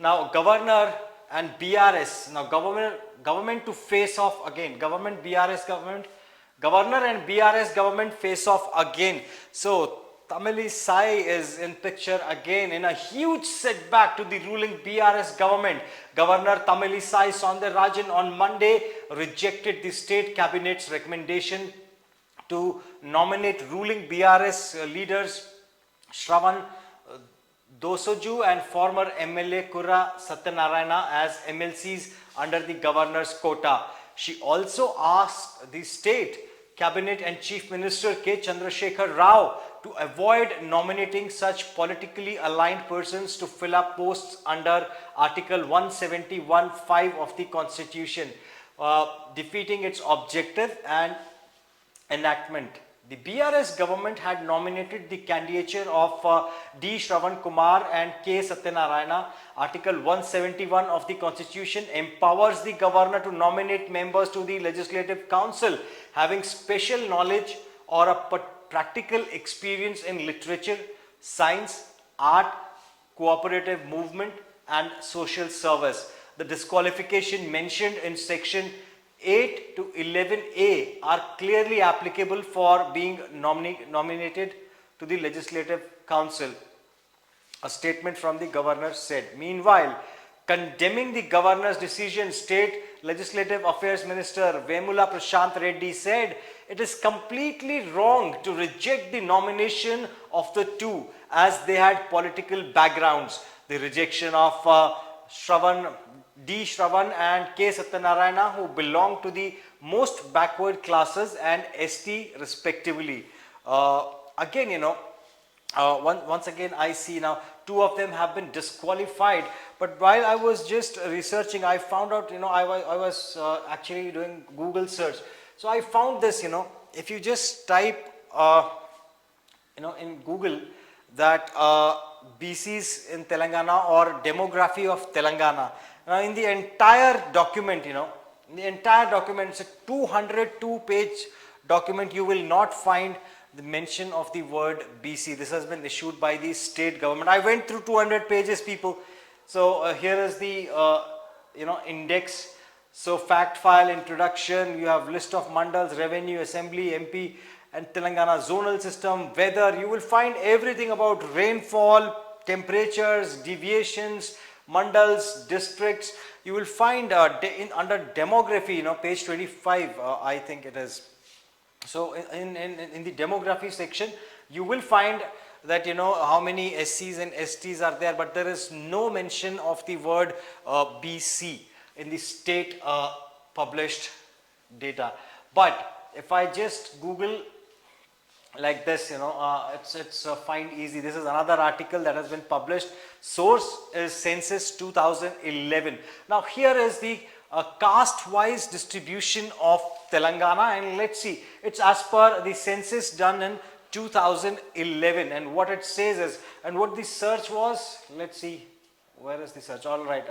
Now governor and BRS, now government to face off again, government BRS government, governor and BRS government face off again. So Tamilisai is in picture again in a huge setback to the ruling BRS government. Governor Tamilisai Soundarajan on Monday rejected the state cabinet's recommendation to nominate ruling BRS leaders Shravan Dosoju and former MLA Kura Satyanarayana as MLCs under the governor's quota. She also asked the state cabinet and Chief Minister K. Chandrasekhar Rao to avoid nominating such politically aligned persons to fill up posts under Article 171(5) of the Constitution, defeating its objective and enactment. The BRS government had nominated the candidature of D. Shravan Kumar and K. Satyanarayana. Article 171 of the Constitution empowers the governor to nominate members to the Legislative Council having special knowledge or a practical experience in literature, science, art, cooperative movement and social service. The disqualification mentioned in section 8 to 11A are clearly applicable for being nominated to the Legislative Council, a statement from the governor said. Meanwhile, condemning the governor's decision, State Legislative Affairs Minister Vemula Prashant Reddy said it is completely wrong to reject the nomination of the two as they had political backgrounds. The rejection of D. Shravan and K. Satyanarayana, who belong to the most backward classes and ST respectively. Again, once again I see now two of them have been disqualified. But while I was just researching, I found out, I was actually doing Google search. So I found this, if you just type, in Google that BCs in Telangana or demography of Telangana. Now in the entire document, it's a 202-page document, you will not find the mention of the word BC. This has been issued by the state government. I went through 200 pages, people. So here is the, index. So fact file, introduction, you have list of mandals, revenue, assembly, MP and Telangana zonal system, weather. You will find everything about rainfall, temperatures, deviations, mandals, districts. You will find under demography, page 25, I think it is. So in the demography section, you will find that how many SCs and STs are there, but there is no mention of the word BC in the state published data. But if I just Google like this, it's find easy. This is another article that has been published. Source is Census 2011. Now here is the caste-wise distribution of Telangana, and let's see. It's as per the census done in 2011, and what it says is, and what the search was. Let's see. Where is the search? All right.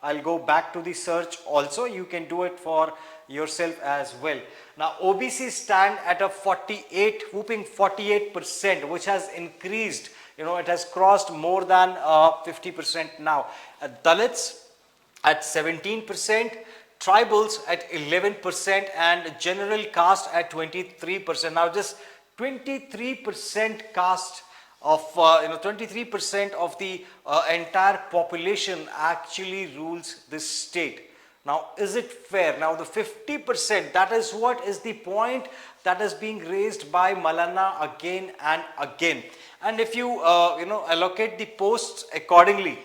I'll go back to the search also. You can do it for yourself as well. Now OBC stand at a whooping 48%, which has increased. It has crossed more than 50% now. Dalits at 17%, tribals at 11%, and general caste at 23%. Now just 23% caste of 23% of the entire population actually rules this state. Now is it fair? Now the 50%, that is what is the point that is being raised by Mallanna again and again. And if you allocate the posts accordingly,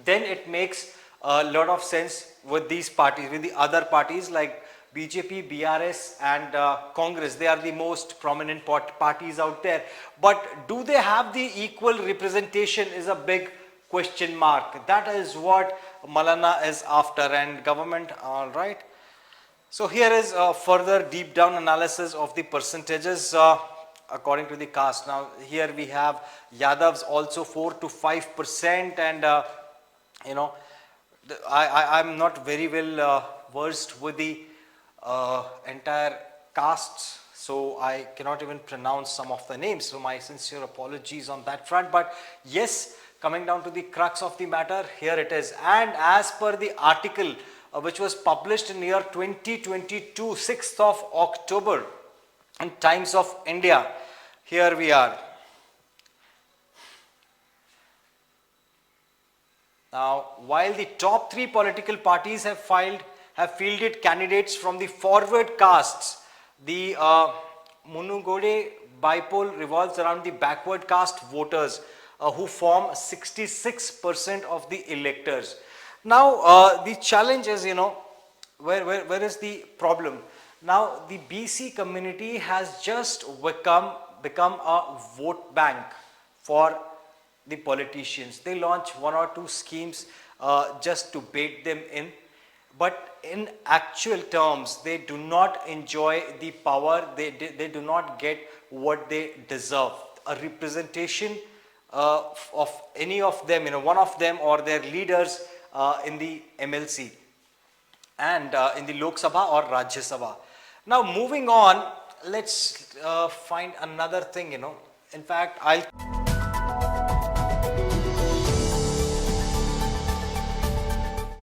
then it makes a lot of sense with these parties, with the other parties like BJP, BRS and Congress. They are the most prominent parties out there. But do they have the equal representation is a big question mark. That is what Mallanna is after, and government, all right. So here is a further deep down analysis of the percentages according to the caste. Now here we have Yadavs also 4 to 5%, and I'm not very well versed with the entire castes, so I cannot even pronounce some of the names, so my sincere apologies on that front. But yes, coming down to the crux of the matter, here it is. And as per the article which was published in year 2022, 6th of October in Times of India, here we are. Now, while the top 3 political parties have fielded candidates from the forward castes, the Munugode bipole revolves around the backward caste voters who form 66% of the electors. Now, the challenge is, where is the problem? Now, the BC community has just become a vote bank for the politicians. They launch 1 or 2 schemes just to bait them in. But in actual terms, they do not enjoy the power. They do not get what they deserve. A representation of any of them, one of them or their leaders in the MLC and in the Lok Sabha or Rajya Sabha. Now moving on, let's find another thing, In fact, I'll